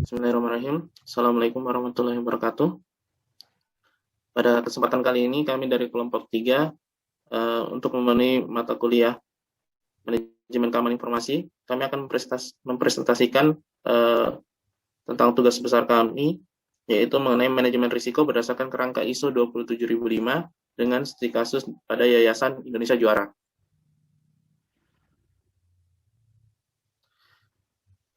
Bismillahirrahmanirrahim. Assalamualaikum warahmatullahi wabarakatuh. Pada kesempatan kali ini kami dari kelompok 3 untuk memenuhi mata kuliah Manajemen Keamanan Informasi, kami akan mempresentasikan tentang tugas besar kami, yaitu mengenai manajemen risiko berdasarkan kerangka ISO 27005 dengan studi kasus pada Yayasan Indonesia Juara.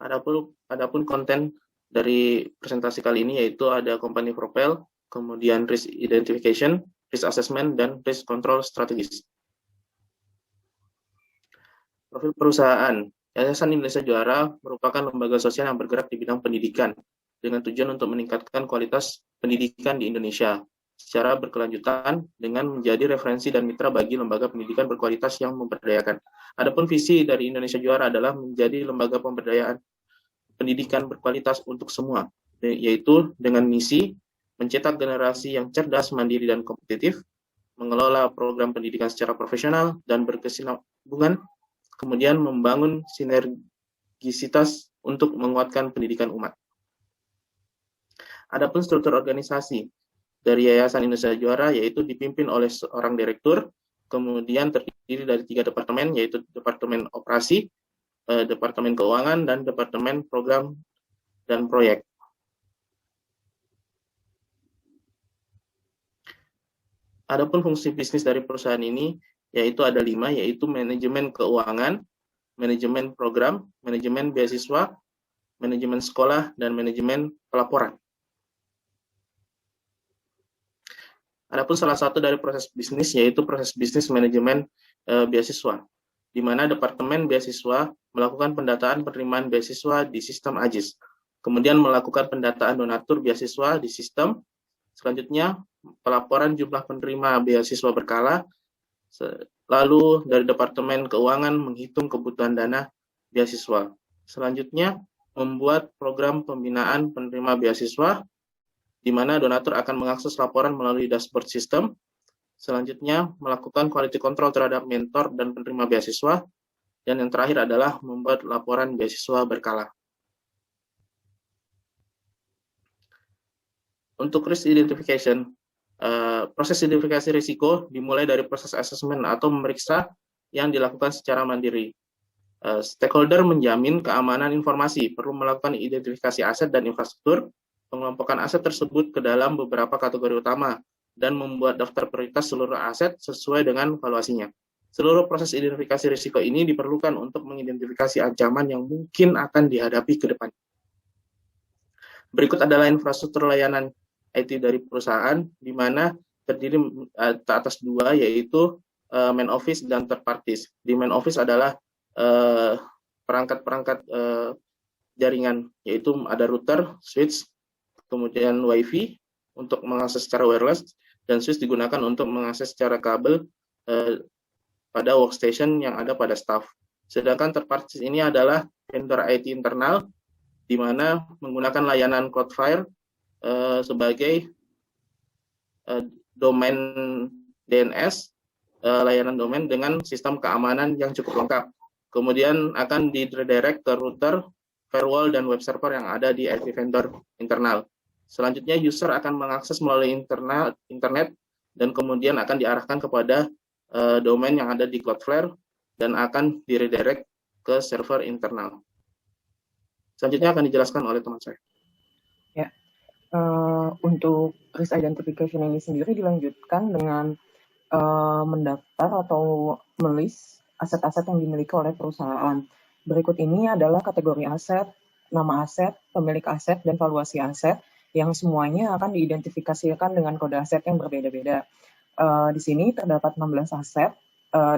Adapun konten dari presentasi kali ini yaitu ada company profile, kemudian risk identification, risk assessment, dan risk control strategis. Profil perusahaan. Yayasan Indonesia Juara merupakan lembaga sosial yang bergerak di bidang pendidikan dengan tujuan untuk meningkatkan kualitas pendidikan di Indonesia secara berkelanjutan dengan menjadi referensi dan mitra bagi lembaga pendidikan berkualitas yang memberdayakan. Adapun visi dari Indonesia Juara adalah menjadi lembaga pemberdayaan pendidikan berkualitas untuk semua, yaitu dengan misi mencetak generasi yang cerdas, mandiri, dan kompetitif, mengelola program pendidikan secara profesional dan berkesinambungan, kemudian membangun sinergisitas untuk menguatkan pendidikan umat. Adapun struktur organisasi dari Yayasan Indonesia Juara yaitu dipimpin oleh seorang direktur, kemudian terdiri dari 3 departemen, yaitu Departemen Operasi, Departemen Keuangan, dan Departemen Program dan Proyek. Adapun fungsi bisnis dari perusahaan ini yaitu ada 5, yaitu manajemen keuangan, manajemen program, manajemen beasiswa, manajemen sekolah, dan manajemen pelaporan. Adapun salah satu dari proses bisnis yaitu proses bisnis manajemen beasiswa, di mana Departemen Beasiswa melakukan pendataan penerimaan beasiswa di sistem AJIS, kemudian melakukan pendataan donatur beasiswa di sistem, selanjutnya pelaporan jumlah penerima beasiswa berkala, lalu dari Departemen Keuangan menghitung kebutuhan dana beasiswa, selanjutnya membuat program pembinaan penerima beasiswa, di mana donatur akan mengakses laporan melalui dashboard sistem, selanjutnya melakukan quality control terhadap mentor dan penerima beasiswa, dan yang terakhir adalah membuat laporan beasiswa berkala. Untuk risk identification, proses identifikasi risiko dimulai dari proses assessment atau memeriksa yang dilakukan secara mandiri. Stakeholder menjamin keamanan informasi, perlu melakukan identifikasi aset dan infrastruktur, pengelompokan aset tersebut ke dalam beberapa kategori utama, dan membuat daftar prioritas seluruh aset sesuai dengan valuasinya. Seluruh proses identifikasi risiko ini diperlukan untuk mengidentifikasi ancaman yang mungkin akan dihadapi ke depan. Berikut adalah infrastruktur layanan IT dari perusahaan, di mana terdiri atas 2, yaitu main office dan third parties. Di main office adalah perangkat-perangkat jaringan, yaitu ada router, switch, kemudian WiFi untuk mengakses secara wireless, dan switch digunakan untuk mengakses secara kabel pada workstation yang ada pada staff. Sedangkan third parties ini adalah vendor IT internal, di mana menggunakan layanan Cloudflare sebagai domain DNS, layanan domain dengan sistem keamanan yang cukup lengkap. Kemudian akan di-redirect ke router, firewall, dan web server yang ada di IT vendor internal. Selanjutnya user akan mengakses melalui internet dan kemudian akan diarahkan kepada domain yang ada di Cloudflare dan akan di-redirect ke server internal. Selanjutnya akan dijelaskan oleh teman saya. Ya, untuk risk identification ini sendiri dilanjutkan dengan mendaftar atau melist aset-aset yang dimiliki oleh perusahaan. Berikut ini adalah kategori aset, nama aset, pemilik aset, dan valuasi aset yang semuanya akan diidentifikasikan dengan kode aset yang berbeda-beda. Di sini terdapat 16 aset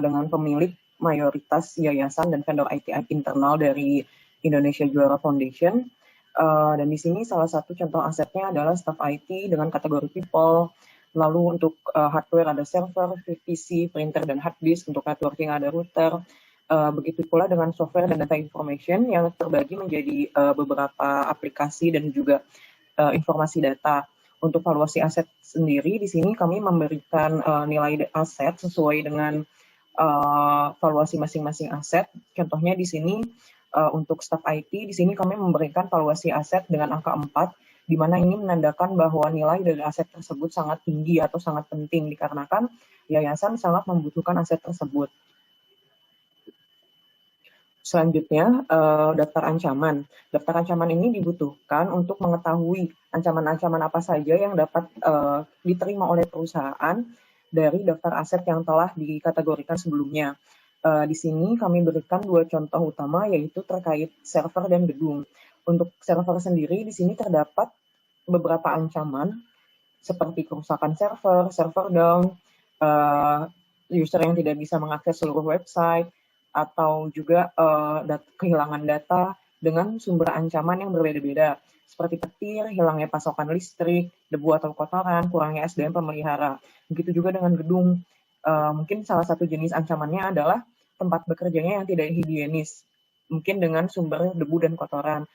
dengan pemilik mayoritas yayasan dan vendor IT internal dari Indonesia Juara Foundation. Dan di sini salah satu contoh asetnya adalah staff IT dengan kategori people. Lalu untuk hardware ada server, PC, printer, dan hard disk. Untuk networking ada router. Begitu pula dengan software dan data information yang terbagi menjadi beberapa aplikasi dan juga informasi data. Untuk valuasi aset sendiri, di sini kami memberikan nilai aset sesuai dengan valuasi masing-masing aset. Contohnya di sini untuk staf IT, di sini kami memberikan valuasi aset dengan angka 4, di mana ini menandakan bahwa nilai dari aset tersebut sangat tinggi atau sangat penting dikarenakan yayasan sangat membutuhkan aset tersebut. Selanjutnya, daftar ancaman. Daftar ancaman ini dibutuhkan untuk mengetahui ancaman-ancaman apa saja yang dapat diterima oleh perusahaan dari daftar aset yang telah dikategorikan sebelumnya. Di sini kami berikan 2 contoh utama, yaitu terkait server dan gedung. Untuk server sendiri, di sini terdapat beberapa ancaman seperti kerusakan server down, user yang tidak bisa mengakses seluruh website, atau juga kehilangan data dengan sumber ancaman yang berbeda-beda, seperti petir, hilangnya pasokan listrik, debu atau kotoran, kurangnya SDM pemelihara. Begitu juga dengan gedung. Mungkin salah satu jenis ancamannya adalah tempat bekerjanya yang tidak higienis, mungkin dengan sumber debu dan kotoran.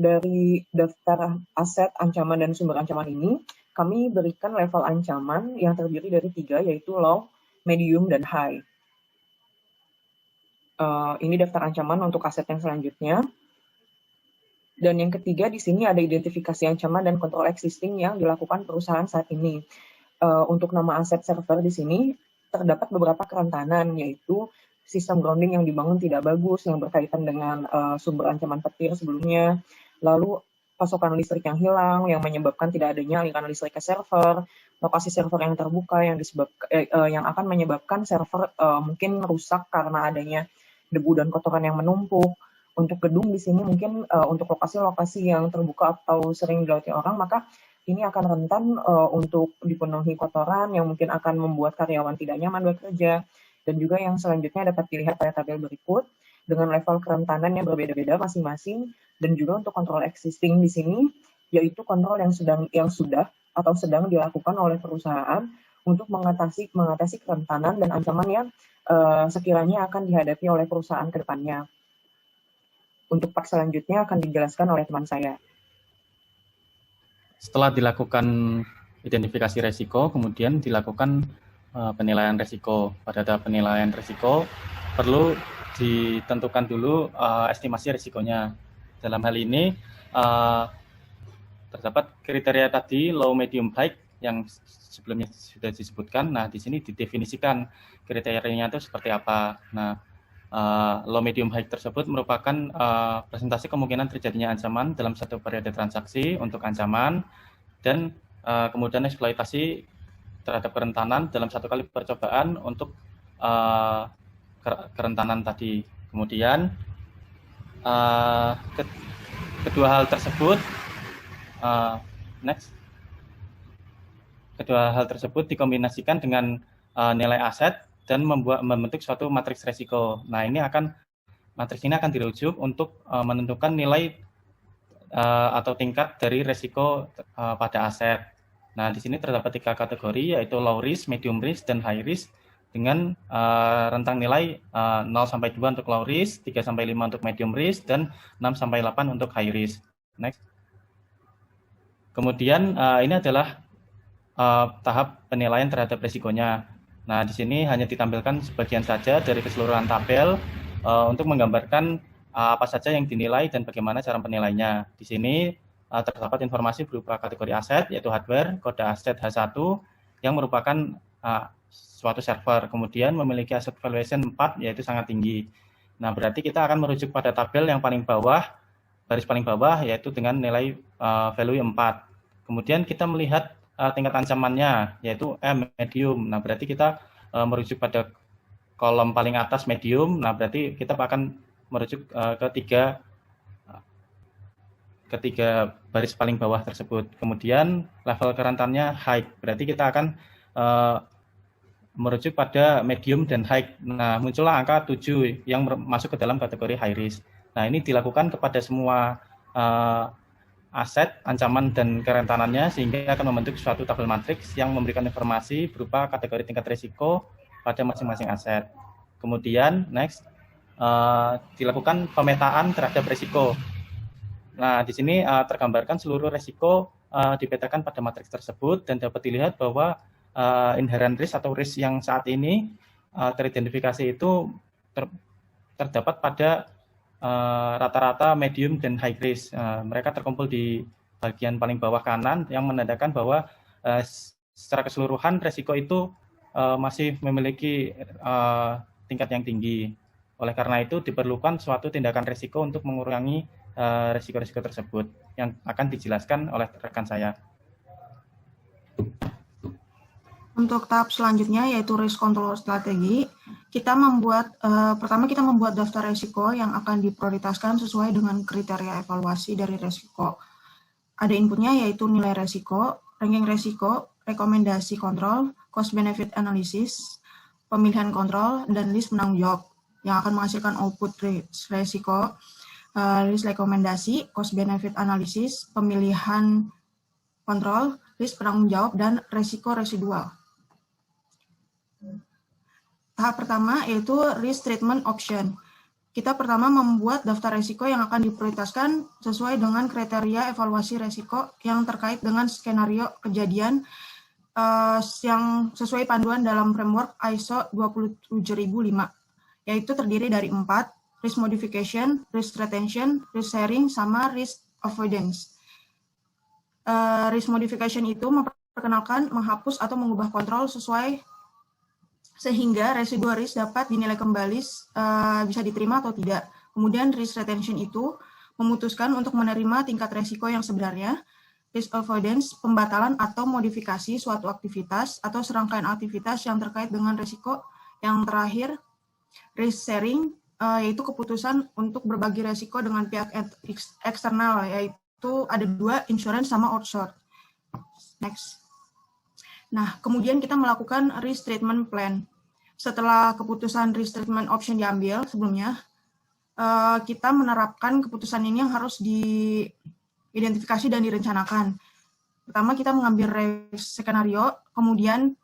Dari daftar aset, ancaman, dan sumber ancaman ini, kami berikan level ancaman yang terdiri dari 3, yaitu low, medium, dan high. Ini daftar ancaman untuk aset yang selanjutnya. Dan yang ketiga, di sini ada identifikasi ancaman dan kontrol existing yang dilakukan perusahaan saat ini. Untuk nama aset server di sini terdapat beberapa kerentanan, yaitu sistem grounding yang dibangun tidak bagus, yang berkaitan dengan sumber ancaman petir sebelumnya, lalu pasokan listrik yang hilang, yang menyebabkan tidak adanya aliran listrik ke server, lokasi server yang terbuka yang akan menyebabkan server mungkin rusak karena adanya debu dan kotoran yang menumpuk. Untuk gedung di sini mungkin untuk lokasi-lokasi yang terbuka atau sering dilewati orang, maka ini akan rentan untuk dipenuhi kotoran yang mungkin akan membuat karyawan tidak nyaman bekerja. Dan juga yang selanjutnya dapat dilihat pada tabel berikut dengan level kerentanan yang berbeda-beda masing-masing. Dan juga untuk kontrol existing di sini, yaitu kontrol yang sudah atau sedang dilakukan oleh perusahaan untuk mengatasi kerentanan dan ancaman yang sekiranya akan dihadapi oleh perusahaan ke depannya. Untuk part selanjutnya akan dijelaskan oleh teman saya. Setelah dilakukan identifikasi resiko, kemudian dilakukan penilaian resiko. Pada tahap penilaian resiko, perlu ditentukan dulu estimasi resikonya. Dalam hal ini, terdapat kriteria tadi, low, medium, high, yang sebelumnya sudah disebutkan. Nah, di sini didefinisikan kriterianya itu seperti apa. Nah, low, medium, high tersebut merupakan presentasi kemungkinan terjadinya ancaman dalam satu periode transaksi untuk ancaman, dan kemudian eksploitasi terhadap kerentanan dalam satu kali percobaan untuk kerentanan tadi. Kemudian kedua hal tersebut kedua hal tersebut dikombinasikan dengan nilai aset dan membentuk suatu matriks resiko. Nah, matriks ini akan dirujuk untuk menentukan nilai atau tingkat dari resiko pada aset. Nah, di sini terdapat 3 kategori, yaitu low risk, medium risk, dan high risk, dengan rentang nilai 0-2 untuk low risk, 3-5 untuk medium risk, dan 6-8 untuk high risk. Next. Kemudian ini adalah tahap penilaian terhadap risikonya. Nah, di sini hanya ditampilkan sebagian saja dari keseluruhan tabel untuk menggambarkan apa saja yang dinilai dan bagaimana cara penilainya. Di sini terdapat informasi berupa kategori aset, yaitu hardware, kode aset H1, yang merupakan suatu server. Kemudian memiliki asset valuation 4, yaitu sangat tinggi. Nah, berarti kita akan merujuk pada tabel yang paling bawah, baris paling bawah, yaitu dengan nilai value 4. Kemudian kita melihat tingkat ancamannya, yaitu medium. Nah, berarti kita merujuk pada kolom paling atas medium. Nah, berarti kita akan merujuk ke tiga baris paling bawah tersebut. Kemudian level kerentanannya high. Berarti kita akan merujuk pada medium dan high. Nah, muncullah angka 7 yang masuk ke dalam kategori high risk. Nah, ini dilakukan kepada semua aset, ancaman, dan kerentanannya, sehingga akan membentuk suatu tabel matriks yang memberikan informasi berupa kategori tingkat risiko pada masing-masing aset. Kemudian, next, dilakukan pemetaan terhadap risiko. Nah, di sini tergambarkan seluruh risiko dipetakan pada matriks tersebut, dan dapat dilihat bahwa inherent risk atau risk yang saat ini teridentifikasi itu terdapat pada rata-rata medium dan high risk. Mereka terkumpul di bagian paling bawah kanan yang menandakan bahwa secara keseluruhan resiko itu masih memiliki tingkat yang tinggi. Oleh karena itu diperlukan suatu tindakan resiko untuk mengurangi resiko-resiko tersebut yang akan dijelaskan oleh rekan saya. Untuk tahap selanjutnya yaitu risk control strategi, pertama kita membuat daftar resiko yang akan diprioritaskan sesuai dengan kriteria evaluasi dari resiko. Ada inputnya yaitu nilai resiko, ranking resiko, rekomendasi kontrol, cost benefit analysis, pemilihan kontrol, dan list penanggung jawab yang akan menghasilkan output risk resiko, list rekomendasi, cost benefit analysis, pemilihan kontrol, list penanggung jawab, dan resiko residual. Tahap pertama yaitu risk treatment option. Kita pertama membuat daftar resiko yang akan diprioritaskan sesuai dengan kriteria evaluasi resiko yang terkait dengan skenario kejadian yang sesuai panduan dalam framework ISO 27005, yaitu terdiri dari 4, risk modification, risk retention, risk sharing, sama risk avoidance. Risk modification itu memperkenalkan menghapus atau mengubah kontrol sesuai sehingga residual risk dapat dinilai kembali bisa diterima atau tidak. Kemudian risk retention itu memutuskan untuk menerima tingkat resiko yang sebenarnya. Risk avoidance, pembatalan atau modifikasi suatu aktivitas atau serangkaian aktivitas yang terkait dengan resiko. Yang terakhir, risk sharing, yaitu keputusan untuk berbagi resiko dengan pihak eksternal, yaitu ada 2, insurance sama outsource. Next. Nah, kemudian kita melakukan risk treatment plan. Setelah keputusan risk treatment option diambil sebelumnya, kita menerapkan keputusan ini yang harus diidentifikasi dan direncanakan. Pertama, kita mengambil risk skenario, kemudian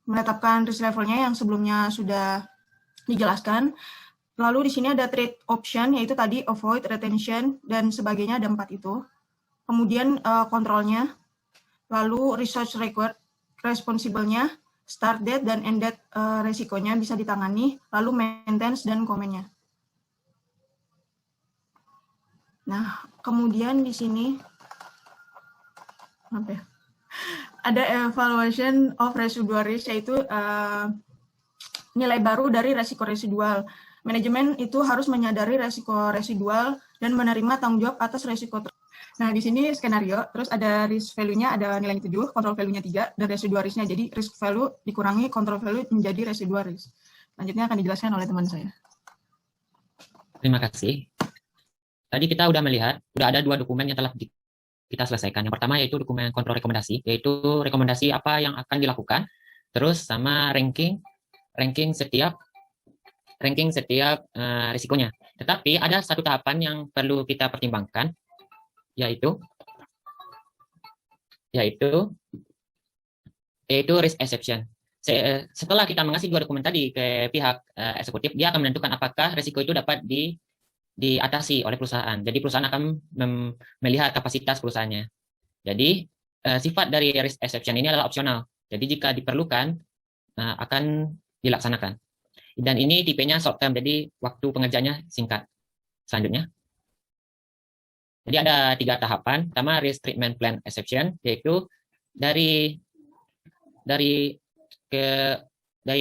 menetapkan risk levelnya yang sebelumnya sudah dijelaskan. Lalu di sini ada trade option, yaitu tadi avoid, retention, dan sebagainya, ada 4 itu. Kemudian kontrolnya, lalu research record, responsible-nya, start date dan end date resikonya bisa ditangani, lalu maintenance dan komennya. Nah, kemudian di sini ada evaluation of residual risk, yaitu nilai baru dari resiko residual. Manajemen itu harus menyadari resiko residual dan menerima tanggung jawab atas resiko. Nah, di sini skenario, terus ada risk value-nya, ada nilai 7, control value-nya 3, dan residual risk-nya. Jadi risk value dikurangi control value menjadi residual risk. Selanjutnya akan dijelaskan oleh teman saya. Terima kasih. Tadi kita udah melihat, udah ada 2 dokumen yang telah kita selesaikan. Yang pertama yaitu dokumen kontrol rekomendasi, yaitu rekomendasi apa yang akan dilakukan, terus sama ranking setiap risikonya. Tetapi ada satu tahapan yang perlu kita pertimbangkan, yaitu risk exception. Setelah kita mengasih 2 dokumen tadi ke pihak eksekutif, dia akan menentukan apakah risiko itu dapat diatasi oleh perusahaan. Jadi perusahaan akan melihat kapasitas perusahaannya. Jadi sifat dari risk exception ini adalah opsional. Jadi jika diperlukan akan dilaksanakan. Dan ini tipenya short term, jadi waktu pengerjaannya singkat. Selanjutnya. Jadi ada 3 tahapan. Pertama, risk treatment plan exception, yaitu dari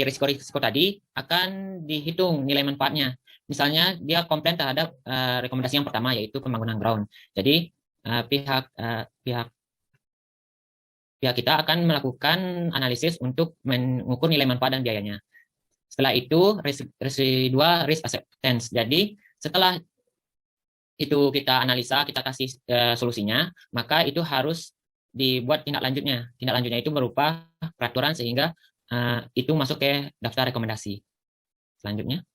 risiko tadi akan dihitung nilai manfaatnya. Misalnya dia komplain terhadap rekomendasi yang pertama, yaitu pembangunan ground. Jadi pihak kita akan melakukan analisis untuk mengukur nilai manfaat dan biayanya. Setelah itu residual risk acceptance. Jadi setelah itu kita analisa, kita kasih solusinya, maka itu harus dibuat tindak lanjutnya. Tindak lanjutnya itu berupa peraturan sehingga itu masuk ke daftar rekomendasi. Selanjutnya.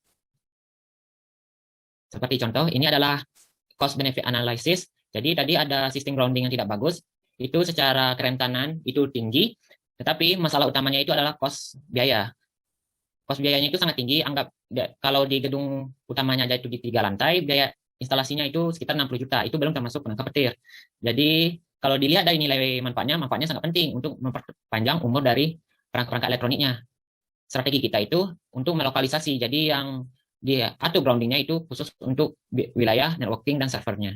Seperti contoh, ini adalah cost benefit analysis. Jadi tadi ada sistem grounding yang tidak bagus. Itu secara kerentanan itu tinggi, tetapi masalah utamanya itu adalah cost biaya. Cost biayanya itu sangat tinggi. Anggap kalau di gedung utamanya aja itu di 3 lantai, biaya instalasinya itu sekitar 60 juta. Itu belum termasuk penangkap petir. Jadi kalau dilihat dari nilai manfaatnya sangat penting untuk memperpanjang umur dari perangkat elektroniknya. Strategi kita itu untuk melokalisasi. Jadi yang atau groundingnya itu khusus untuk wilayah networking dan servernya.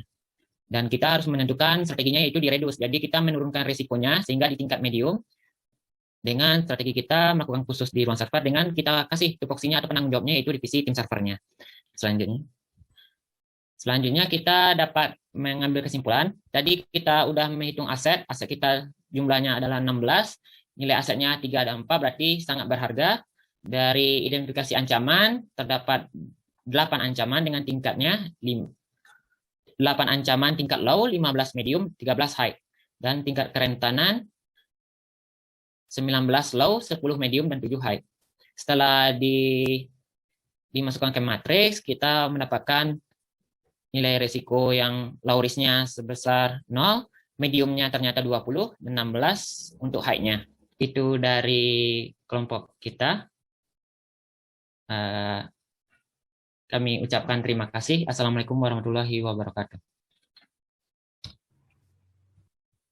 Dan kita harus menentukan strateginya yaitu di reduce. Jadi kita menurunkan risikonya sehingga di tingkat medium dengan strategi kita melakukan khusus di ruang server dengan kita kasih tupoksinya atau penanggung jawabnya yaitu divisi tim servernya. Selanjutnya kita dapat mengambil kesimpulan. Tadi kita udah menghitung aset kita jumlahnya adalah 16, nilai asetnya 3 dan 4 berarti sangat berharga. Dari identifikasi ancaman terdapat 8 ancaman dengan tingkatnya 8 ancaman tingkat low, 15 medium, 13 high. Dan tingkat kerentanan 19 low, 10 medium, dan 7 high. Setelah dimasukkan ke matriks, kita mendapatkan nilai risiko yang low risk-nya sebesar 0, mediumnya ternyata 20, dan 16 untuk high-nya. Itu dari kelompok kita. Kami ucapkan terima kasih. Assalamualaikum warahmatullahi wabarakatuh.